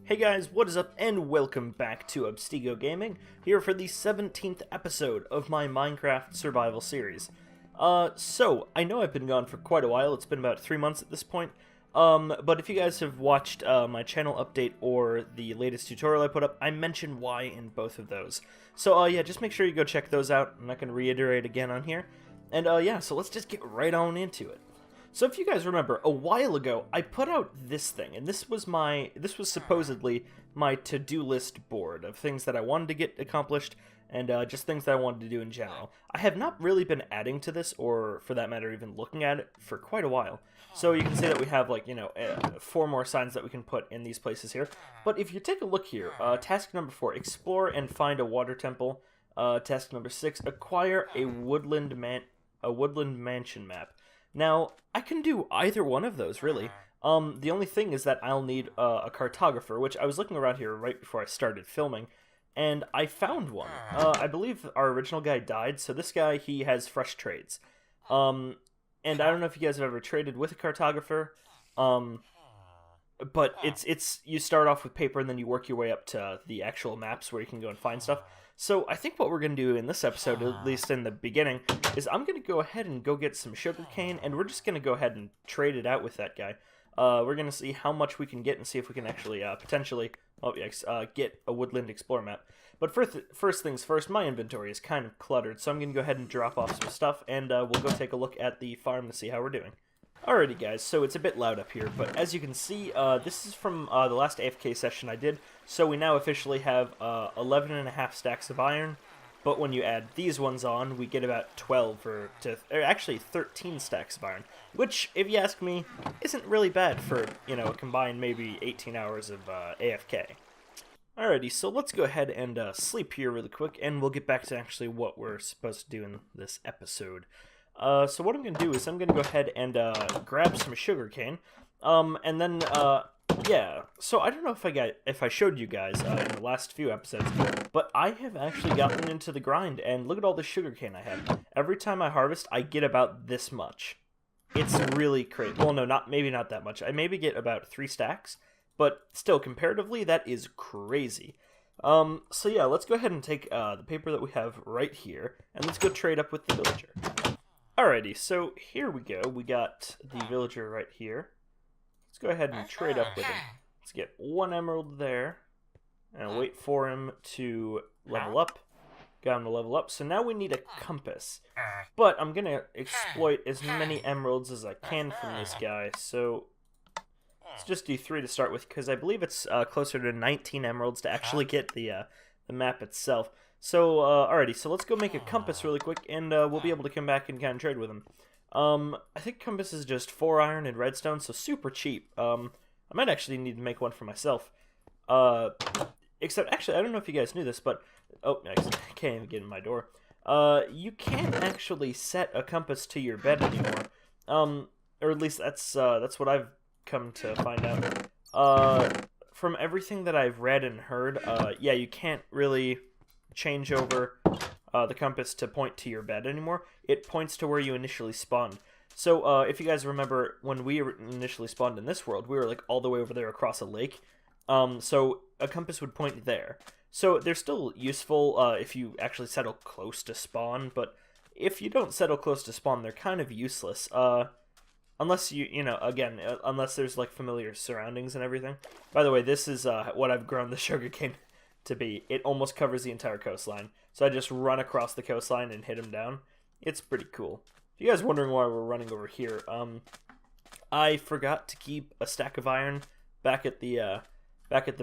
Hey guys, what is up, and welcome back to Obstigo Gaming, here for the 17th episode of my Minecraft survival series. So, I know I've been gone for quite a while, it's been about 3 months at this point, but if you guys have watched my channel update or the latest tutorial I put up, I mentioned why in both of those. So, yeah, just make sure you go check those out. I'm not going to reiterate again on here. And, yeah, so let's just get right on into it. So if you guys remember, a while ago, I put out this thing, and this was supposedly my to-do list board of things that I wanted to get accomplished, and just things that I wanted to do in general. I have not really been adding to this, or for that matter, even looking at it, for quite a while. So you can see that we have, like, 4 more signs that we can put in these places here. But if you take a look here, task number 4, explore and find a water temple. Task number 6, acquire a woodland mansion map. Now, I can do either one of those, really. The only thing is that I'll need a cartographer, which I was looking around here right before I started filming, and I found one. I believe our original guy died, so this guy, he has fresh trades. And I don't know if you guys have ever traded with a cartographer, but it's you start off with paper and then you work your way up to the actual maps where you can go and find stuff. So I think what we're going to do in this episode, at least in the beginning, is I'm going to go ahead and go get some sugarcane, and we're just going to go ahead and trade it out with that guy. We're going to see how much we can get and see if we can actually potentially get a woodland explorer map. But first things first, my inventory is kind of cluttered, so I'm going to go ahead and drop off some stuff, and we'll go take a look at the farm to see how we're doing. Alrighty guys, so it's a bit loud up here, but as you can see, this is from the last AFK session I did, so we now officially have 11.5 stacks of iron, but when you add these ones on, we get about 12, or actually 13 stacks of iron, which, if you ask me, isn't really bad for, a combined maybe 18 hours of AFK. Alrighty, so let's go ahead and sleep here really quick, and we'll get back to actually what we're supposed to do in this episode. So what I'm going to do is I'm going to go ahead and grab some sugarcane, and then, yeah, so I don't know if I showed you guys in the last few episodes, but I have actually gotten into the grind, and look at all the sugarcane I have. Every time I harvest, I get about this much. It's really crazy. Well, no, maybe not that much. I maybe get about 3 stacks, but still, comparatively, that is crazy. So yeah, let's go ahead and take the paper that we have right here, and let's go trade up with the villager. Alrighty, so here we go. We got the villager right here. Let's go ahead and trade up with him. Let's get 1 emerald there, and wait for him to level up. Got him to level up. So now we need a compass. But I'm going to exploit as many emeralds as I can from this guy. So let's just do 3 to start with, because I believe it's closer to 19 emeralds to actually get the map itself. So, alrighty, so let's go make a compass really quick, and we'll be able to come back and kind of trade with him. I think compass is just 4 iron and redstone, so super cheap. I might actually need to make one for myself. Except, actually, I don't know if you guys knew this, but... Oh, I can't even get in my door. You can't actually set a compass to your bed anymore. Or at least that's what I've come to find out. From everything that I've read and heard, yeah, you can't really change over the compass to point to your bed anymore. It points to where you initially spawned. So if you guys remember, when we initially spawned in this world, we were like all the way over there across a lake. So a compass would point there. So they're still useful if you actually settle close to spawn, but if you don't settle close to spawn, they're kind of useless. Unless again, unless there's like familiar surroundings and everything. By the way, this is what I've grown the sugarcane to be. It almost covers the entire coastline. So I just run across the coastline and hit him down. It's pretty cool. If you guys wondering why we're running over here, I forgot to keep a stack of iron back at the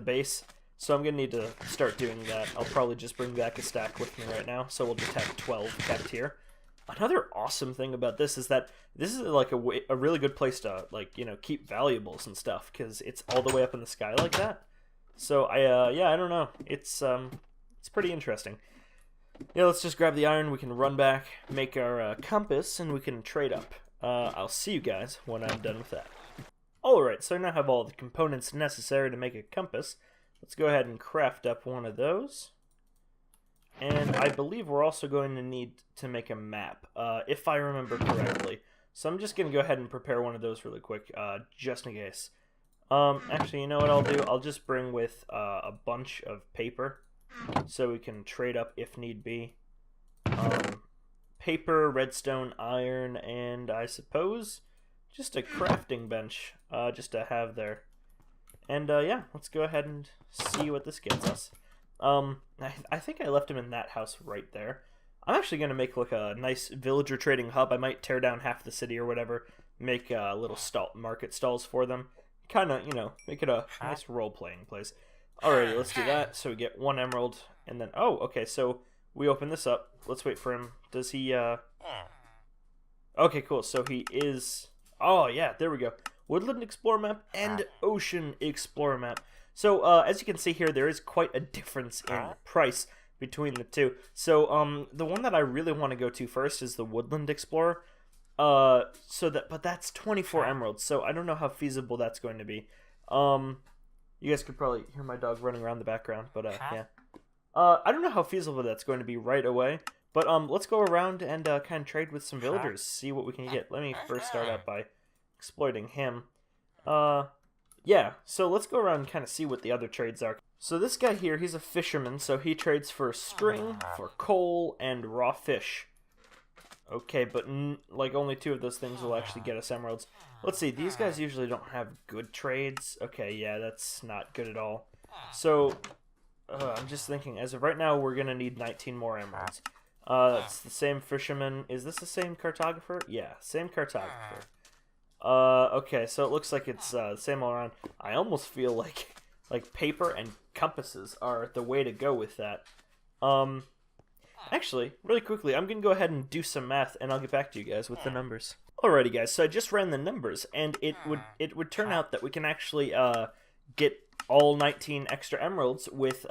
base. So I'm gonna need to start doing that. I'll probably just bring back a stack with me right now. So we'll just have 12 kept here. Another awesome thing about this is that this is like a really good place to keep valuables and stuff, because it's all the way up in the sky like that. So yeah, I don't know. It's pretty interesting. Yeah, let's just grab the iron. We can run back, make our compass, and we can trade up. I'll see you guys when I'm done with that. Alright, so I now have all the components necessary to make a compass. Let's go ahead and craft up one of those. And I believe we're also going to need to make a map, if I remember correctly. So I'm just going to go ahead and prepare one of those really quick, just in case. Actually, you know what I'll do? I'll just bring with a bunch of paper so we can trade up if need be. Paper, redstone, iron, and I suppose just a crafting bench just to have there. And yeah, let's go ahead and see what this gets us. I think I left him in that house right there. I'm actually going to make like a nice villager trading hub. I might tear down half the city or whatever, make little market stalls for them. Kind of, you know, make it a nice role-playing place. Alrighty, let's do that. So we get 1 emerald, and then, oh, okay, so we open this up. Let's wait for him. Does he, okay, cool. So he is, oh, yeah, there we go. Woodland Explorer map and Ocean Explorer map. So, as you can see here, there is quite a difference in price between the two. So, the one that I really want to go to first is the Woodland Explorer. But that's 24 emeralds, so I don't know how feasible that's going to be. You guys could probably hear my dog running around the background, but, yeah. I don't know how feasible that's going to be right away, but, let's go around and, kind of trade with some villagers, see what we can get. Let me first start out by exploiting him. Yeah, so let's go around and kind of see what the other trades are. So this guy here, he's a fisherman, so he trades for string, for coal, and raw fish. Okay, but like only 2 of those things will actually get us emeralds. Let's see, these guys usually don't have good trades. Okay, yeah, that's not good at all. So, I'm just thinking, as of right now, we're going to need 19 more emeralds. It's the same fisherman. Is this the same cartographer? Yeah, same cartographer. Okay, so it looks like it's the same all around. I almost feel like paper and compasses are the way to go with that. Actually, really quickly, I'm going to go ahead and do some math, and I'll get back to you guys with the numbers. Alrighty, guys, so I just ran the numbers, and it would turn out that we can actually get all 19 extra emeralds with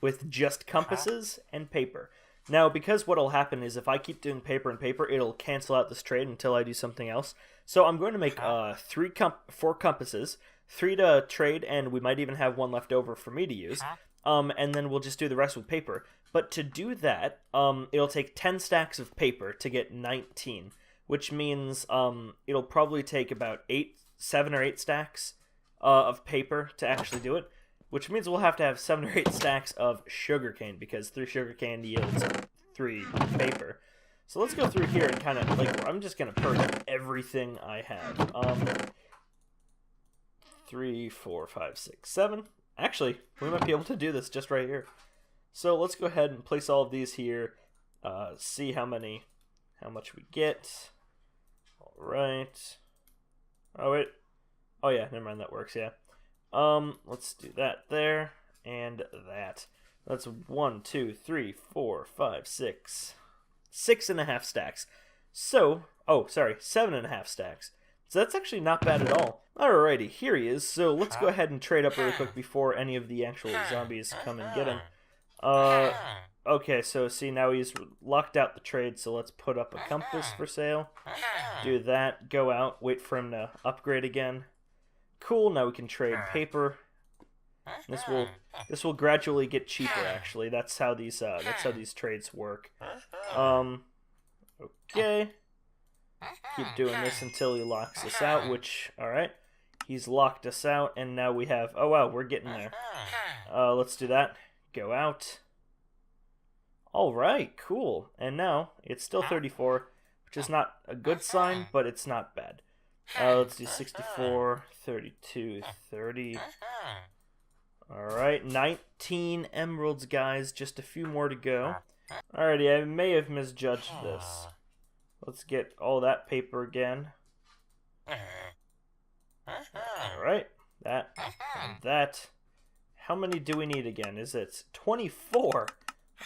with just compasses and paper. Now, because what'll happen is if I keep doing paper and paper, it'll cancel out this trade until I do something else. So I'm going to make 4 compasses, 3 to trade, and we might even have 1 left over for me to use. And then we'll just do the rest with paper. But to do that, it'll take 10 stacks of paper to get 19, which means it'll probably take about 7 or 8 stacks of paper to actually do it, which means we'll have to have 7 or 8 stacks of sugarcane, because 3 sugarcane yields 3 paper. So let's go through here and kind of, like, I'm just going to purge everything I have. 3, 4, 5, 6, 7. Actually, we might be able to do this just right here. So let's go ahead and place all of these here, see how much we get. All right. Oh, wait. Oh, yeah, never mind, that works, yeah. Let's do that there, and that. That's 1, 2, 3, 4, 5, 6. 6.5 stacks. So, oh, sorry, 7.5 stacks. So that's actually not bad at all. Alrighty, here he is. So let's go ahead and trade up really quick before any of the actual zombies come and get him. Okay, so see, now he's locked out the trade, so let's put up a compass for sale. Do that, go out, wait for him to upgrade again. Cool, now we can trade paper. This will gradually get cheaper, actually. That's how these trades work. Okay. Keep doing this until he locks us out, which, alright. He's locked us out, and now we have, oh wow, we're getting there. Let's do that. Go out. Alright, cool. And now, it's still 34, which is not a good sign, but it's not bad. Let's do 64, 32, 30. Alright, 19 emeralds, guys. Just a few more to go. Alrighty, I may have misjudged this. Let's get all that paper again. Alright, that, and that. How many do we need again? Is it 24?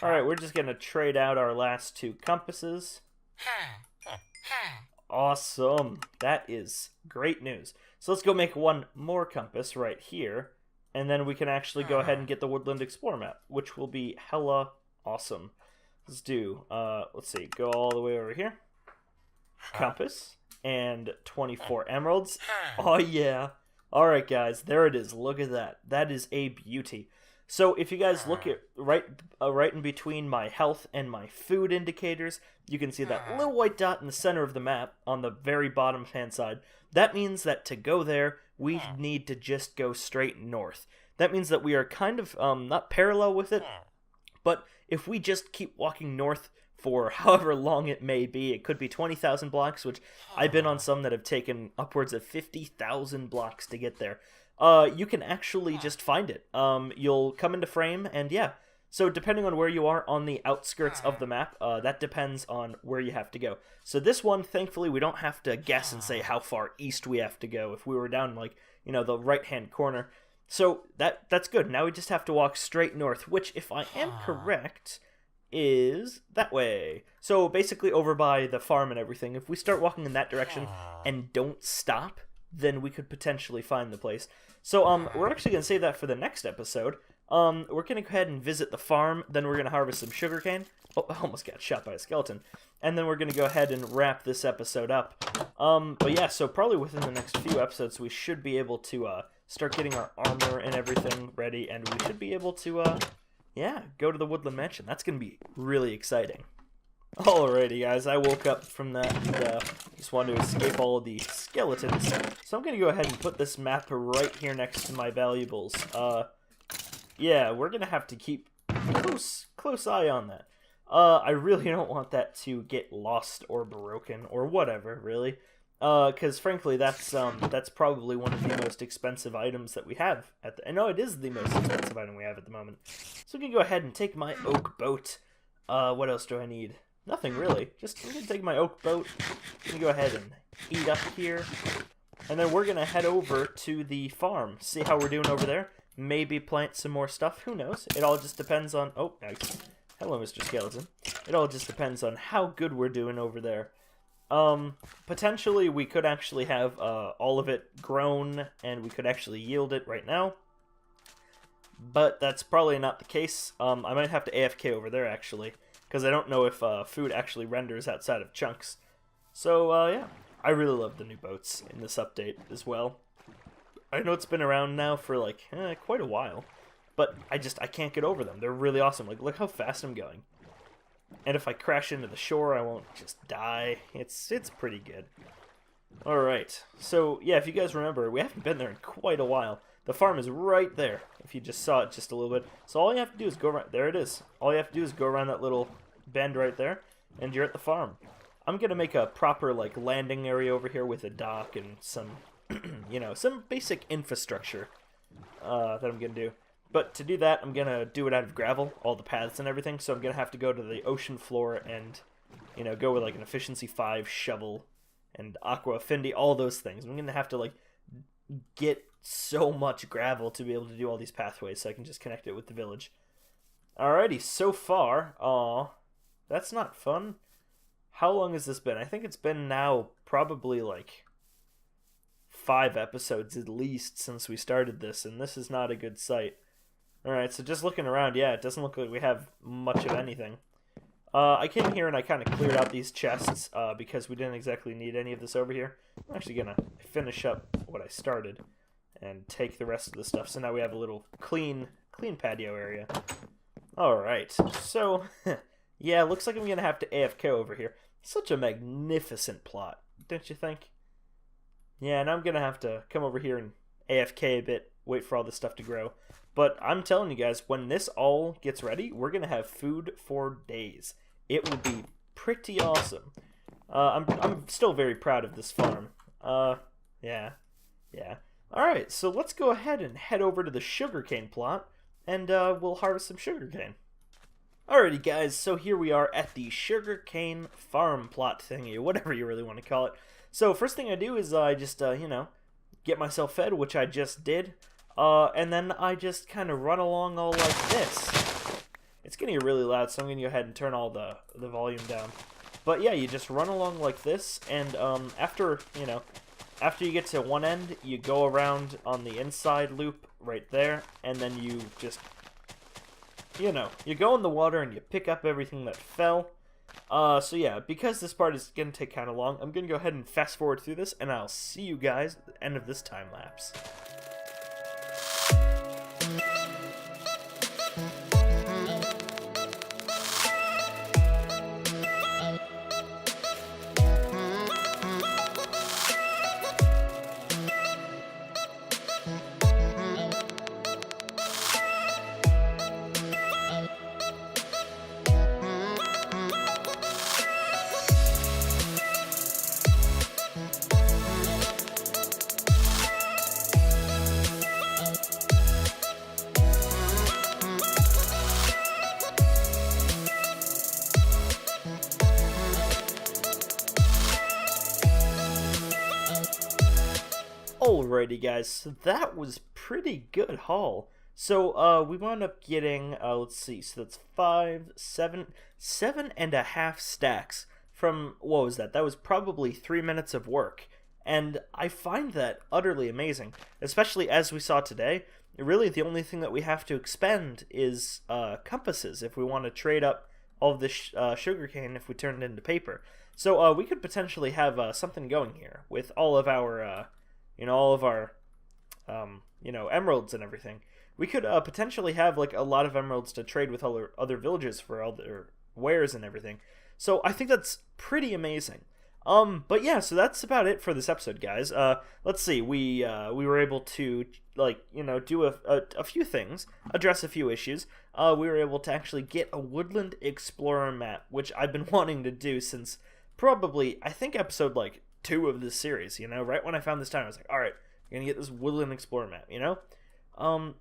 Alright, we're just going to trade out our last 2 compasses. Awesome. That is great news. So let's go make 1 more compass right here. And then we can actually go ahead and get the Woodland Explorer map, which will be hella awesome. Let's do, let's see, go all the way over here. Compass. And 24 emeralds. Oh, yeah. Alright, guys, there it is. Look at that. That is a beauty. So if you guys look at right in between my health and my food indicators, you can see that little white dot in the center of the map on the very bottom hand side. That means that to go there, we need to just go straight north. That means that we are kind of not parallel with it, but if we just keep walking north for however long it may be, it could be 20,000 blocks, which I've been on some that have taken upwards of 50,000 blocks to get there. You can actually just find it. You'll come into frame, and yeah. So depending on where you are on the outskirts of the map, that depends on where you have to go. So this one, thankfully, we don't have to guess and say how far east we have to go if we were down, like, the right-hand corner. So that's good. Now we just have to walk straight north, which, if I am correct, is that way. So basically over by the farm and everything, if we start walking in that direction and don't stop, then we could potentially find the place. So we're actually going to save that for the next episode. We're going to go ahead and visit the farm, then we're going to harvest some sugarcane. Oh, I almost got shot by a skeleton. And then we're going to go ahead and wrap this episode up. But yeah, so probably within the next few episodes, we should be able to start getting our armor and everything ready, and we should be able to, go to the Woodland Mansion. That's going to be really exciting. Alrighty, guys, I woke up from that and just wanted to escape all of the skeletons. So I'm going to go ahead and put this map right here next to my valuables. Yeah, we're going to have to keep close eye on that. I really don't want that to get lost or broken or whatever, really. Because frankly, that's probably one of the most expensive items that we have no, it is the most expensive item we have at the moment. So I'm going to go ahead and take my oak boat. What else do I need? Nothing really. I'm going to take my oak boat. I'm going to go ahead and eat up here. And then we're going to head over to the farm. See how we're doing over there. Maybe plant some more stuff. Who knows? It all just depends on... Oh, nice. Hello, Mr. Skeleton. It all just depends on how good we're doing over there. Potentially we could actually have all of it grown and we could actually yield it right now. But that's probably not the case. I might have to AFK over there actually, because I don't know if food actually renders outside of chunks. So yeah, I really love the new boats in this update as well. I know it's been around now for like quite a while, but I can't get over them. They're really awesome. Like, look how fast I'm going. And if I crash into the shore, I won't just die. It's pretty good. Alright, so yeah, if you guys remember, we haven't been there in quite a while. The farm is right there, if you just saw it just a little bit. So all you have to do is go around, there it is. All you have to do is go around that little bend right there, and you're at the farm. I'm going to make a proper, like, landing area over here with a dock and some, some basic infrastructure that I'm going to do. But to do that, I'm going to do it out of gravel, all the paths and everything, so I'm going to have to go to the ocean floor and, go with, like, an efficiency 5 shovel and aqua affinity, all those things. I'm going to have to, like, get so much gravel to be able to do all these pathways so I can just connect it with the village. Alrighty, so far, that's not fun. How long has this been? I think it's been now probably, like, 5 episodes at least since we started this, and this is not a good sight. Alright, so just looking around, yeah, it doesn't look like we have much of anything. I came here and I kind of cleared out these chests because we didn't exactly need any of this over here. I'm actually going to finish up what I started and take the rest of the stuff. So now we have a little clean patio area. Alright, so, yeah, looks like I'm going to have to AFK over here. Such a magnificent plot, don't you think? Yeah, and I'm going to have to come over here and AFK a bit, wait for all this stuff to grow. But I'm telling you guys, when this all gets ready, we're going to have food for days. It will be pretty awesome. I'm still very proud of this farm. Yeah. Alright, so let's go ahead and head over to the sugarcane plot, and we'll harvest some sugarcane. Alrighty guys, so here we are at the sugarcane farm plot thingy, whatever you really want to call it. So first thing I do is I just, get myself fed, which I just did. And then I just kind of run along all like this. It's getting really loud, so I'm going to go ahead and turn all the volume down. But yeah, you just run along like this, and after you get to one end, you go around on the inside loop right there, and then you just, you go in the water and you pick up everything that fell. So yeah, because this part is going to take kind of long, I'm going to go ahead and fast forward through this, and I'll see you guys at the end of this time lapse. Alrighty, guys, so that was pretty good haul. So, we wound up getting, let's see, so that's 7.5 stacks from, what was that? That was probably 3 minutes of work. And I find that utterly amazing, especially as we saw today. Really, the only thing that we have to expend is compasses if we want to trade up all of this sugarcane if we turn it into paper. So, we could potentially have something going here with all of our, emeralds and everything. We could potentially have like a lot of emeralds to trade with other villages for other wares and everything. So I think that's pretty amazing. But yeah, so that's about it for this episode, guys. Let's see, we were able to do a few things, address a few issues. We were able to actually get a Woodland Explorer map, which I've been wanting to do since probably I think episode 2 of this series. Right when I found this time, I was like, all right, you're gonna get this Woodland Explorer map.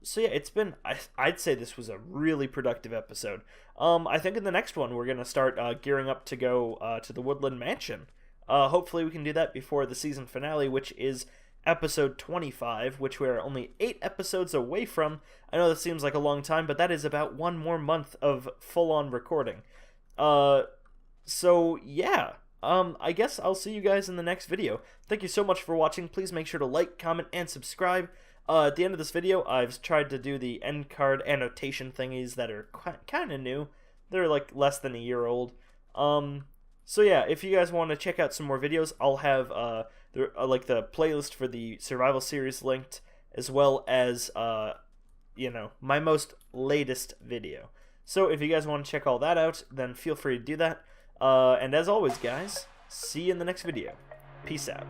So yeah, it's been, I'd say this was a really productive episode. I think in the next one, we're going to start gearing up to go to the Woodland Mansion. Hopefully we can do that before the season finale, which is episode 25, which we are only 8 episodes away from. I know that seems like a long time, but that is about 1 more month of full-on recording. So yeah, I guess I'll see you guys in the next video. Thank you so much for watching. Please make sure to like, comment, and subscribe. At the end of this video, I've tried to do the end card annotation thingies that are kind of new. They're like less than a year old. So yeah, if you guys want to check out some more videos, I'll have the playlist for the survival series linked, as well as my most latest video. So if you guys want to check all that out, then feel free to do that. And as always, guys, see you in the next video. Peace out.